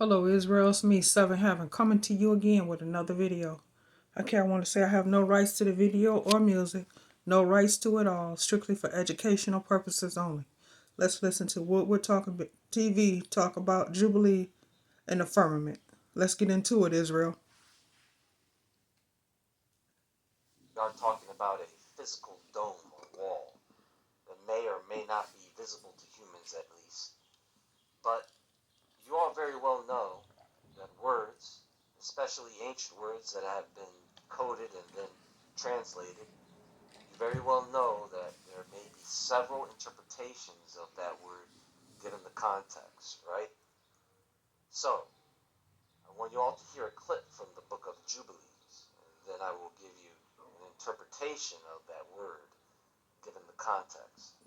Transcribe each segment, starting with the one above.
Hello Israel, it's me, Seven Heaven, coming to you again with another video. Okay, I want to say I have no rights to the video or music, no rights to it all, strictly for educational purposes only. Let's listen to what we're talking about. TV talk about Jubilee and the firmament. Let's get into it, Israel. We are talking about a physical dome or wall that may or may not be visible to humans at least. But you all very well know that words, especially ancient words that have been coded and then translated, you very well know that there may be several interpretations of that word given the context, right? So, I want you all to hear a clip from the book of Jubilees, and then I will give you an interpretation of that word given the context.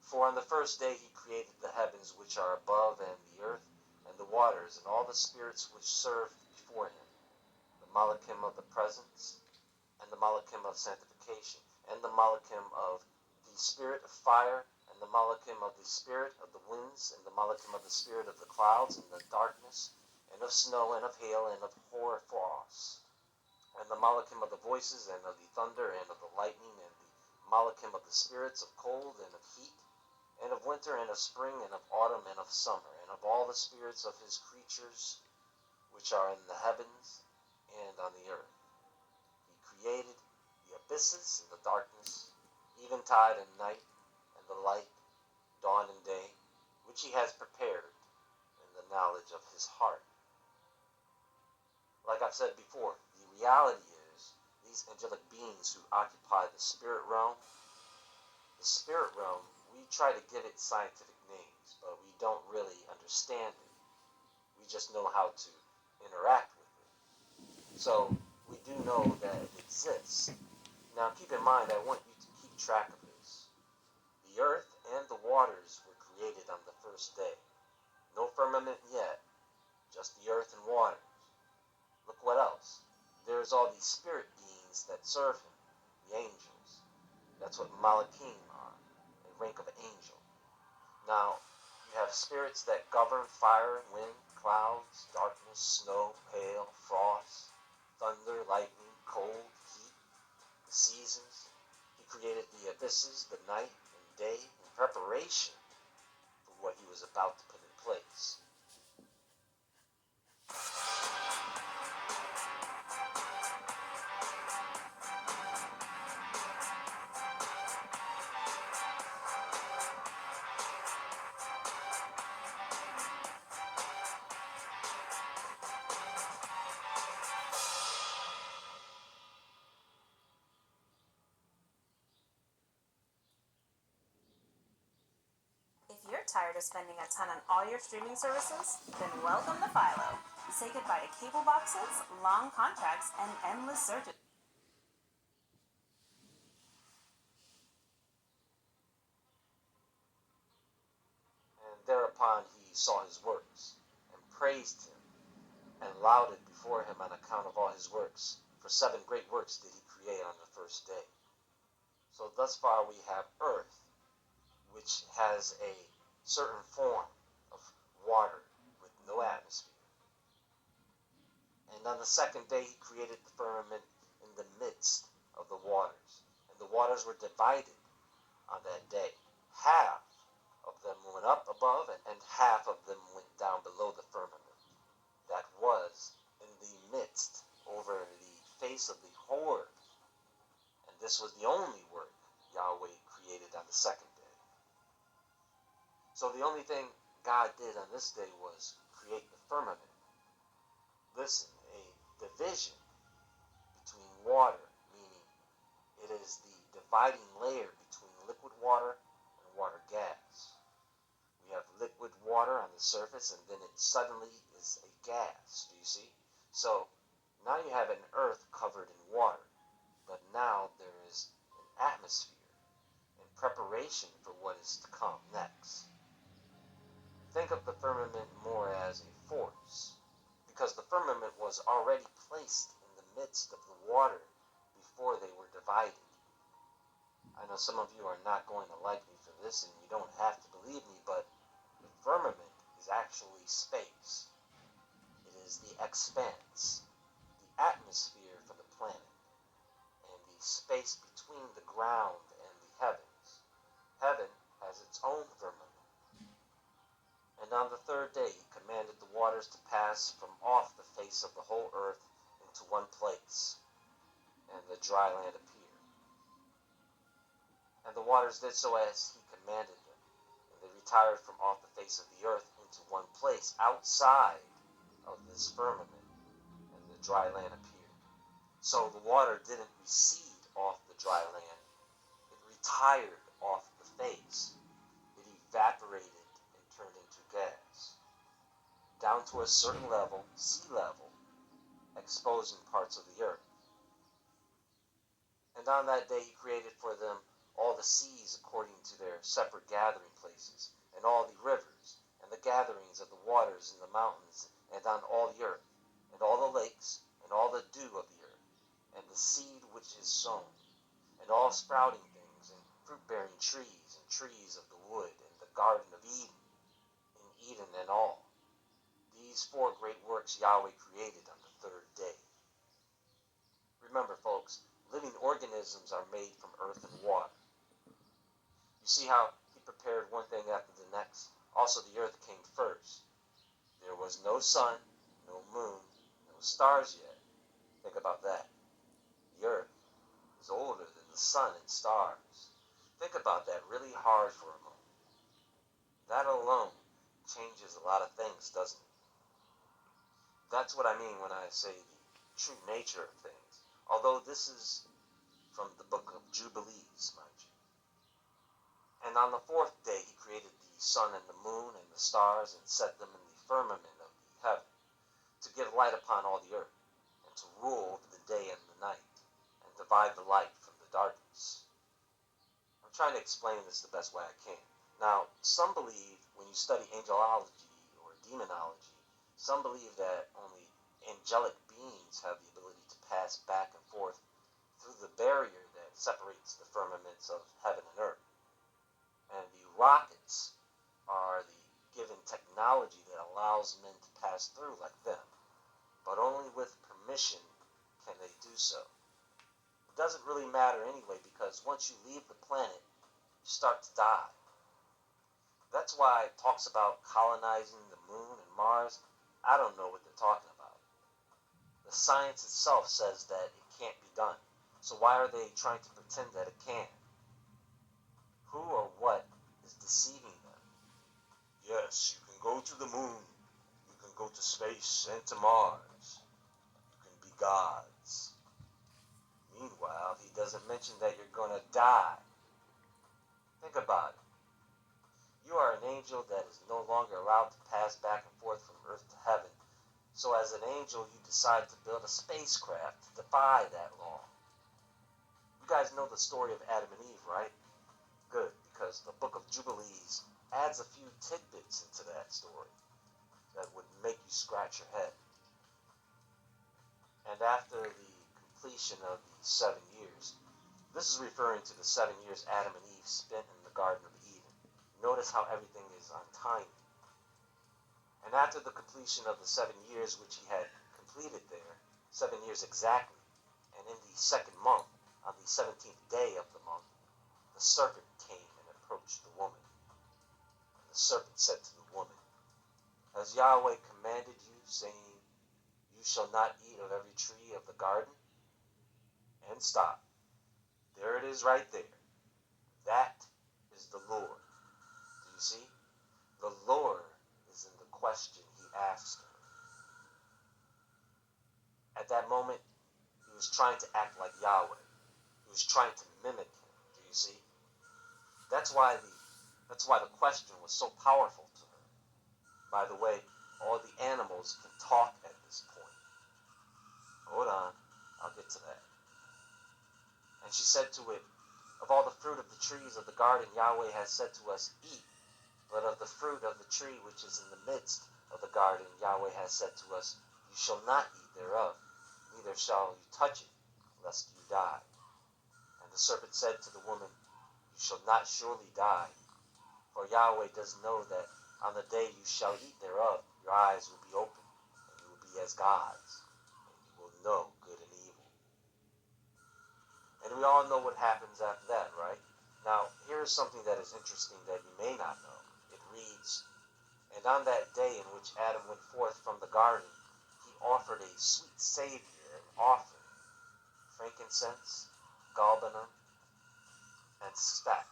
For on the first day he created the heavens which are above, and the earth, and the waters, and all the spirits which serve before him, the Malachim of the presence, and the Malachim of sanctification, and the Malachim of the spirit of fire, and the Malachim of the spirit of the winds, and the Malachim of the spirit of the clouds, and the darkness, and of snow, and of hail, and of hoar frost, and the Malachim of the voices, and of the thunder, and of the lightning, and the Malachim of the spirits of cold, and of heat, and of winter, and of spring, and of autumn, and of summer, and of all the spirits of his creatures which are in the heavens and on the earth. He created the abysses and the darkness, eventide and night, and the light, dawn and day, which he has prepared in the knowledge of his heart. Like I've said before, the reality is these angelic beings who occupy the spirit realm, we try to give it scientific names, but we don't really understand it. We just know how to interact with it. So we do know that it exists. Now keep in mind, I want you to keep track of this. The earth and the waters were created on the first day. No firmament yet, just the earth and waters. Look what else. There's all these spirit beings that serve him, the angels. That's what Malachim are, a rank of angel. Now, you have spirits that govern fire, wind, clouds, darkness, snow, hail, frost, thunder, lightning, cold, heat, the seasons. He created the abysses, the night and day, in preparation for what he was about to put in place. If you're tired of spending a ton on all your streaming services, then welcome to Philo. Say goodbye to cable boxes, long contracts, and endless searches. And thereupon he saw his works, and praised him, and lauded before him on account of all his works. For 7 great works did he create on the first day. So thus far we have earth, which has a certain form of water with no atmosphere. And on the second day he created the firmament in the midst of the waters. And the waters were divided on that day. Half of them went up above, and half of them went down below the firmament that was in the midst over the face of the whole earth. And this was the only work Yahweh created on the second day. So the only thing God did on this day was create the firmament. Listen, a division between water, meaning it is the dividing layer between liquid water and water gas. We have liquid water on the surface, and then it suddenly is a gas. Do you see? So now you have an earth covered in water, but now there is an atmosphere in preparation for what is to come next. Think of the firmament more as a force, because the firmament was already placed in the midst of the water before they were divided. I know some of you are not going to like me for this, and you don't have to believe me, but the firmament is actually space. It is the expanse, the atmosphere for the planet, and the space between the ground and the heavens. Heaven has its own firmament. And on the third day he commanded the waters to pass from off the face of the whole earth into one place, and the dry land appeared. And the waters did so as he commanded them, and they retired from off the face of the earth into one place outside of this firmament, and the dry land appeared. So the water didn't recede off the dry land, it retired off the face. It evaporated and turned into gas, down to a certain level, sea level, exposing parts of the earth. And on that day he created for them all the seas according to their separate gathering places, and all the rivers, and the gatherings of the waters in the mountains, and on all the earth, and all the lakes, and all the dew of the earth, and the seed which is sown, and all sprouting things, and fruit-bearing trees, and trees of the wood, and the garden of Eden, in Eden and all. These four great works Yahweh created on the third day. Remember, folks, living organisms are made from earth and water. You see how he prepared one thing after the next? Also, the earth came first. There was no sun, no moon, no stars yet. Think about that. The earth is older than the sun and stars. Think about that really hard for a moment. That alone changes a lot of things, doesn't it? That's what I mean when I say the true nature of things. Although this is from the book of Jubilees, mind you. And on the fourth day he created the sun and the moon and the stars, and set them in the firmament of the heaven, to give light upon all the earth, and to rule over the day and the night, and divide the light from the darkness. I'm trying to explain this the best way I can. Now, some believe, when you study angelology or demonology, some believe that only angelic beings have the ability to pass back and forth through the barrier that separates the firmaments of heaven and earth. And the rockets are the given technology that allows men to pass through like them. But only with permission can they do so. It doesn't really matter anyway, because once you leave the planet, you start to die. That's why it talks about colonizing the moon and Mars. I don't know what they're talking about. The science itself says that it can't be done. So why are they trying to pretend that it can? Who or what is deceiving them? Yes, you can go to the moon. You can go to space and to Mars. You can be gods. Meanwhile, he doesn't mention that you're going to die. Think about it. You are an angel that is no longer allowed to pass back and forth from earth to heaven. So as an angel, you decide to build a spacecraft to defy that law. You guys know the story of Adam and Eve, right? Good, because the book of Jubilees adds a few tidbits into that story that would make you scratch your head. And after the completion of the 7 years, this is referring to the 7 years Adam and Eve spent in the Garden of Eden. Notice how everything is on timing. And after the completion of the 7 years which he had completed there, 7 years exactly, and in the second month, on the 17th day of the month, the serpent came and approached the woman. And the serpent said to the woman, Has Yahweh commanded you, saying, You shall not eat of every tree of the garden? And stop. There it is right there. That is the Lord. Do you see? The Lord is in the question he asked her. At that moment, he was trying to act like Yahweh. He was trying to mimic him. Do you see? That's why the question was so powerful to her. By the way, all the animals can talk at this point. Hold on, I'll get to that. And she said to it, Of all the fruit of the trees of the garden Yahweh has said to us, Eat. But of the fruit of the tree which is in the midst of the garden Yahweh has said to us, You shall not eat thereof, neither shall you touch it, lest you die. And the serpent said to the woman, You shall not surely die, for Yahweh does know that On the day you shall eat thereof, your eyes will be open, and you will be as gods, and you will know good and evil. And we all know what happens after that, right? Now, here is something that is interesting that you may not know. It reads, "And on that day in which Adam went forth from the garden, he offered a sweet Savior, an offering, frankincense, galbanum, and stacte,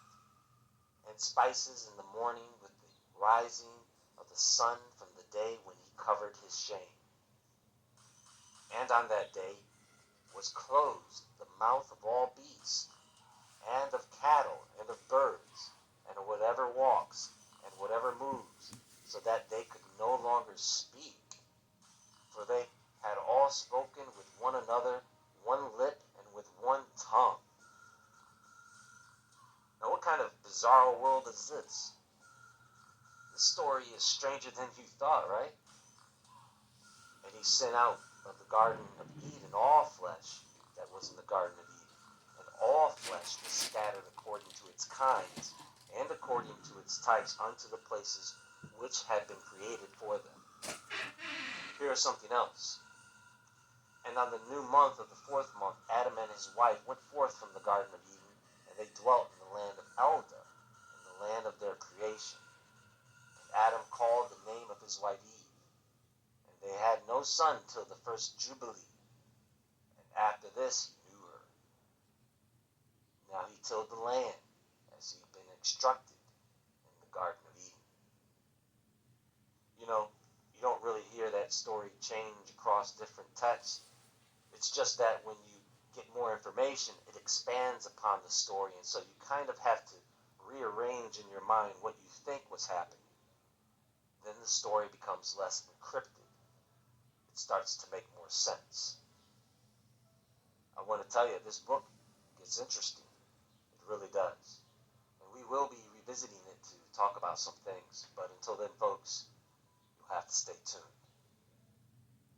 and spices in the morning with the rising of the sun from the day when he covered his shame. And on that day was closed the mouth of all beasts, and of cattle, and of birds, and of whatever walks, and whatever moves, so that they could no longer speak, for they had all spoken with one another, one lip, and with one tongue." Now, what kind of bizarre world is this? This story is stranger than you thought, right? "And he sent out of the Garden of Eden all flesh that was in the Garden of Eden, and all flesh was scattered according to its kinds, and according to its types unto the places which had been created for them." Here is something else. "And on the new month of the 4th month, Adam and his wife went forth from the Garden of Eden, and they dwelt in the land of Eldah, in the land of their creation. And Adam called the name of his wife Eve. And they had no son till the first Jubilee, and after this he knew her. Now he tilled the land, as he had been instructed in the Garden of Eden." You know, you don't really hear that story change across different texts. It's just that when you get more information, it expands upon the story, and so you kind of have to rearrange in your mind what you think was happening. Then the story becomes less encrypted. It starts to make more sense. I want to tell you, this book gets interesting. It really does. And we will be revisiting it to talk about some things, but until then, folks, you'll have to stay tuned.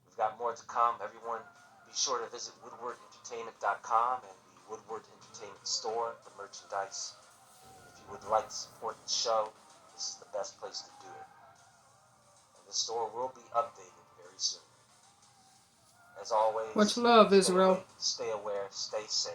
We've got more to come. Everyone, be sure to visit WoodwardEntertainment.com and the Woodward Entertainment Store for merchandise. If you would like to support the show, this is the best place to do it. And the store will be updated very soon. As always, Much love, stay Israel. awake, stay aware, stay safe.